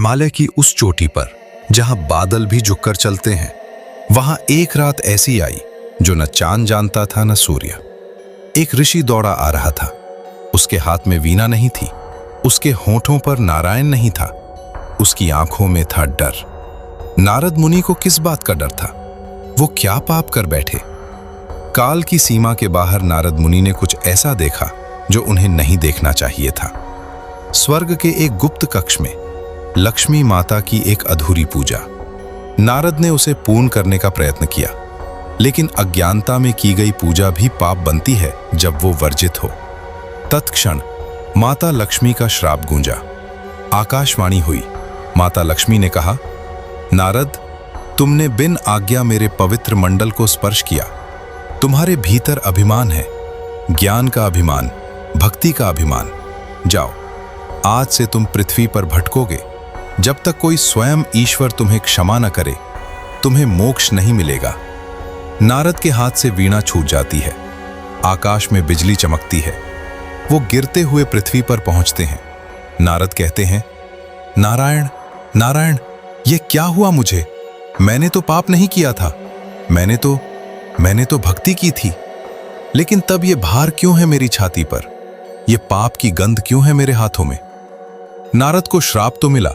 हिमालय की उस चोटी पर जहां बादल भी झुककर चलते हैं, वहां एक रात ऐसी आई जो न चांद जानता था न सूर्य। एक ऋषि दौड़ा आ रहा था। उसके हाथ में वीणा नहीं थी, उसके होठों पर नारायण नहीं था, उसकी आंखों में था डर। नारद मुनि को किस बात का डर था? वो क्या पाप कर बैठे? काल की सीमा के बाहर नारद मुनि ने कुछ ऐसा देखा जो उन्हें नहीं देखना चाहिए था। स्वर्ग के एक गुप्त कक्ष में लक्ष्मी माता की एक अधूरी पूजा। नारद ने उसे पूर्ण करने का प्रयत्न किया, लेकिन अज्ञानता में की गई पूजा भी पाप बनती है जब वो वर्जित हो। तत्क्षण माता लक्ष्मी का श्राप गूंजा। आकाशवाणी हुई। माता लक्ष्मी ने कहा, नारद, तुमने बिन आज्ञा मेरे पवित्र मंडल को स्पर्श किया। तुम्हारे भीतर अभिमान है, ज्ञान का अभिमान, भक्ति का अभिमान। जाओ, आज से तुम पृथ्वी पर भटकोगे। जब तक कोई स्वयं ईश्वर तुम्हें क्षमा न करे, तुम्हें मोक्ष नहीं मिलेगा। नारद के हाथ से वीणा छूट जाती है। आकाश में बिजली चमकती है। वो गिरते हुए पृथ्वी पर पहुंचते हैं। नारद कहते हैं, नारायण, नारायण, ये क्या हुआ मुझे? मैंने तो पाप नहीं किया था। मैंने तो भक्ति की थी। लेकिन तब ये भार क्यों है मेरी छाती पर? ये पाप की गंध क्यों है मेरे हाथों में? नारद को श्राप तो मिला,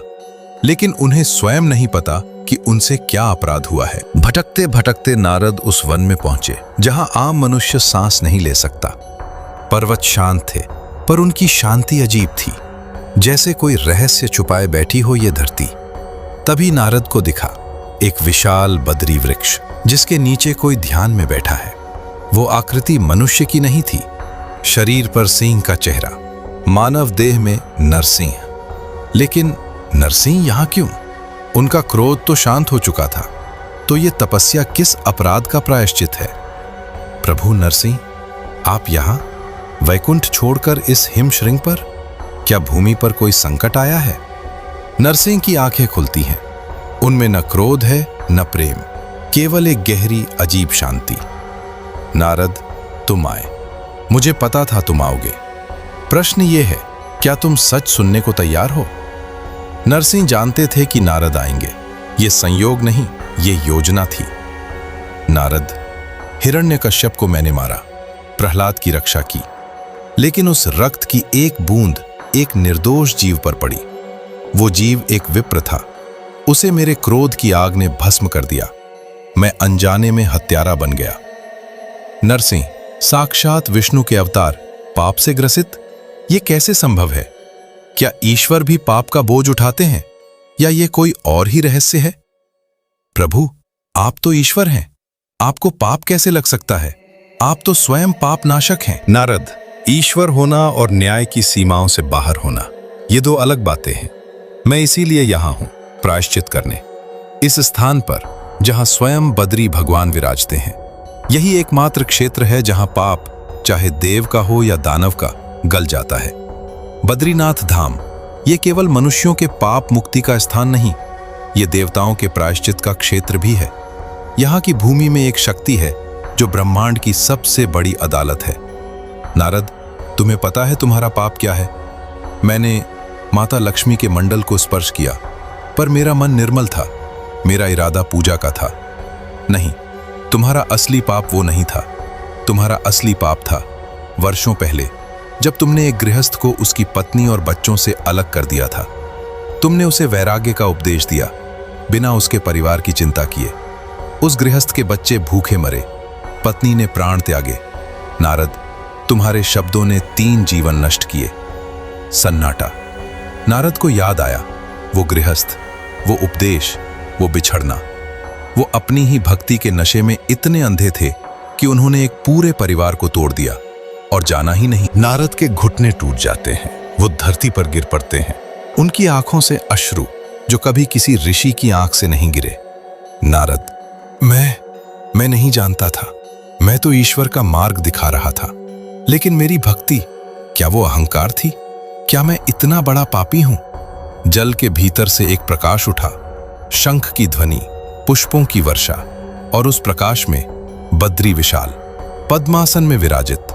लेकिन उन्हें स्वयं नहीं पता कि उनसे क्या अपराध हुआ है। भटकते भटकते नारद उस वन में पहुंचे जहां आम मनुष्य सांस नहीं ले सकता। पर्वत शांत थे, पर उनकी शांति अजीब थी, जैसे कोई रहस्य छुपाए बैठी हो ये धरती। तभी नारद को दिखा एक विशाल बद्री वृक्ष, जिसके नीचे कोई ध्यान में बैठा है। वो आकृति मनुष्य की नहीं थी। शरीर पर सिंह का चेहरा, मानव देह में नरसिंह। लेकिन नरसिंह यहां क्यों? उनका क्रोध तो शांत हो चुका था। तो ये तपस्या किस अपराध का प्रायश्चित है? प्रभु नरसिंह, आप यहां वैकुंठ छोड़कर इस हिमशृंग पर? क्या भूमि पर कोई संकट आया है? नरसिंह की आंखें खुलती हैं। उनमें न क्रोध है न प्रेम, केवल एक गहरी अजीब शांति। नारद, तुम आए। मुझे पता था तुम आओगे। प्रश्न ये है, क्या तुम सच सुनने को तैयार हो? नरसिंह जानते थे कि नारद आएंगे। ये संयोग नहीं, ये योजना थी। नारद, हिरण्यकश्यप को मैंने मारा, प्रहलाद की रक्षा की, लेकिन उस रक्त की एक बूंद एक निर्दोष जीव पर पड़ी। वो जीव एक विप्र था। उसे मेरे क्रोध की आग ने भस्म कर दिया। मैं अनजाने में हत्यारा बन गया। नरसिंह, साक्षात विष्णु के अवतार, पाप से ग्रसित? ये कैसे संभव है? क्या ईश्वर भी पाप का बोझ उठाते हैं, या ये कोई और ही रहस्य है? प्रभु, आप तो ईश्वर हैं, आपको पाप कैसे लग सकता है? आप तो स्वयं पाप नाशक हैं। नारद, ईश्वर होना और न्याय की सीमाओं से बाहर होना, ये दो अलग बातें हैं। मैं इसीलिए यहां हूं, प्रायश्चित करने। इस स्थान पर जहां स्वयं बद्री भगवान विराजते हैं, यही एकमात्र क्षेत्र है जहां पाप, चाहे देव का हो या दानव का, गल जाता है। बद्रीनाथ धाम ये केवल मनुष्यों के पाप मुक्ति का स्थान नहीं, ये देवताओं के प्रायश्चित का क्षेत्र भी है। यहाँ की भूमि में एक शक्ति है जो ब्रह्मांड की सबसे बड़ी अदालत है। नारद, तुम्हें पता है तुम्हारा पाप क्या है? मैंने माता लक्ष्मी के मंडल को स्पर्श किया, पर मेरा मन निर्मल था। मेरा इरादा पूजा का था। नहीं, तुम्हारा असली पाप वो नहीं था। तुम्हारा असली पाप था वर्षों पहले, जब तुमने एक गृहस्थ को उसकी पत्नी और बच्चों से अलग कर दिया था। तुमने उसे वैराग्य का उपदेश दिया, बिना उसके परिवार की चिंता किए। उस गृहस्थ के बच्चे भूखे मरे, पत्नी ने प्राण त्यागे। नारद, तुम्हारे शब्दों ने 3 जीवन नष्ट किए। सन्नाटा। नारद को याद आया, वो गृहस्थ, वो उपदेश, वो बिछड़ना। वो अपनी ही भक्ति के नशे में इतने अंधे थे कि उन्होंने एक पूरे परिवार को तोड़ दिया और जाना ही नहीं। नारद के घुटने टूट जाते हैं, वो धरती पर गिर पड़ते हैं। उनकी आंखों से अश्रु जो कभी किसी ऋषि की आंख से नहीं गिरे। नारद, मैं नहीं जानता था। मैं तो ईश्वर का मार्ग दिखा रहा था, लेकिन मेरी भक्ति, क्या वो अहंकार थी? क्या मैं इतना बड़ा पापी हूं? जल के भीतर से एक प्रकाश उठा, शंख की ध्वनि, पुष्पों की वर्षा, और उस प्रकाश में बद्री विशाल पद्मासन में विराजित,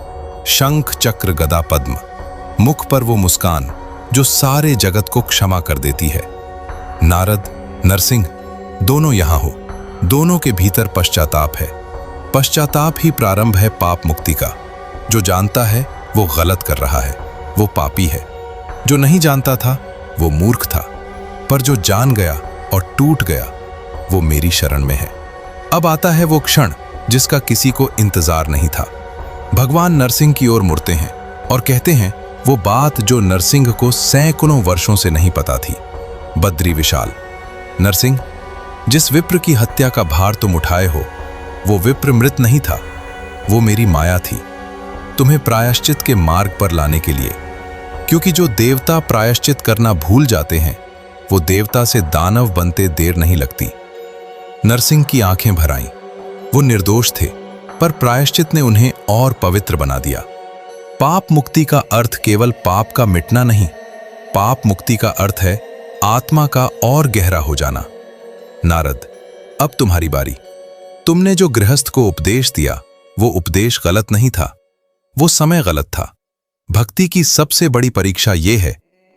शंख चक्र गदा पद्म, मुख पर वो मुस्कान जो सारे जगत को क्षमा कर देती है। नारद, नरसिंह दोनों यहां हो। दोनों के भीतर पश्चाताप है। पश्चाताप ही प्रारंभ है पाप मुक्ति का। जो जानता है वो गलत कर रहा है, वो पापी है। जो नहीं जानता था वो मूर्ख था, पर जो जान गया और टूट गया वो मेरी शरण में है। अब आता है वो क्षण जिसका किसी को इंतजार नहीं था। भगवान नरसिंह की ओर मुड़ते हैं और कहते हैं वो बात जो नरसिंह को सैकड़ों वर्षों से नहीं पता थी। बद्री विशाल, नरसिंह, जिस विप्र की हत्या का भार तुम उठाए हो वो विप्र मृत नहीं था, वो मेरी माया थी, तुम्हें प्रायश्चित के मार्ग पर लाने के लिए। क्योंकि जो देवता प्रायश्चित करना भूल जाते हैं वो देवता से दानव बनते देर नहीं लगती। नरसिंह की आंखें भर आईं। वो निर्दोष थे, पर प्रायश्चित ने उन्हें और पवित्र बना दिया। पाप मुक्ति का अर्थ केवल पाप का मिटना नहीं, पाप मुक्ति का अर्थ है आत्मा का और गहरा हो जाना। नारद, अब तुम्हारी बारी। तुमने जो गृहस्थ को उपदेश दिया वो उपदेश गलत नहीं था, वो समय गलत था। भक्ति की सबसे बड़ी परीक्षा ये है,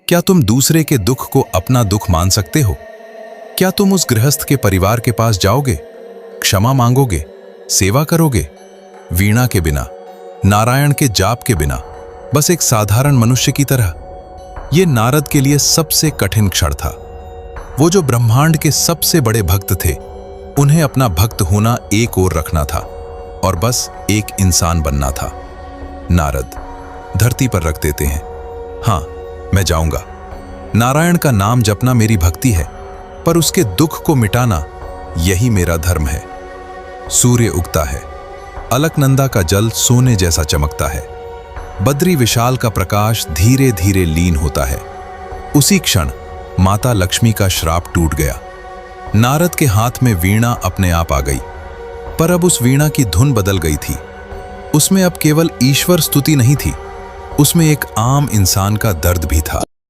क्या तुम दूसरे के दुख को अपना दुख मान सकते हो? क्या तुम उस गृहस्थ के परिवार के पास जाओगे, क्षमा मांगोगे, सेवा करोगे, वीणा के बिना, नारायण के जाप के बिना, बस एक साधारण मनुष्य की तरह? ये नारद के लिए सबसे कठिन क्षण था। वो जो ब्रह्मांड के सबसे बड़े भक्त थे, उन्हें अपना भक्त होना एक ओर रखना था और बस एक इंसान बनना था। नारद धरती पर रख देते हैं। हाँ, मैं जाऊंगा। नारायण का नाम जपना मेरी भक्ति है, पर उसके दुख को मिटाना यही मेरा धर्म है। सूर्य उगता है, अलकनंदा का जल सोने जैसा चमकता है, बद्री विशाल का प्रकाश धीरे धीरे लीन होता है। उसी क्षण माता लक्ष्मी का श्राप टूट गया। नारद के हाथ में वीणा अपने आप आ गई, पर अब उस वीणा की धुन बदल गई थी। उसमें अब केवल ईश्वर स्तुति नहीं थी, उसमें एक आम इंसान का दर्द भी था।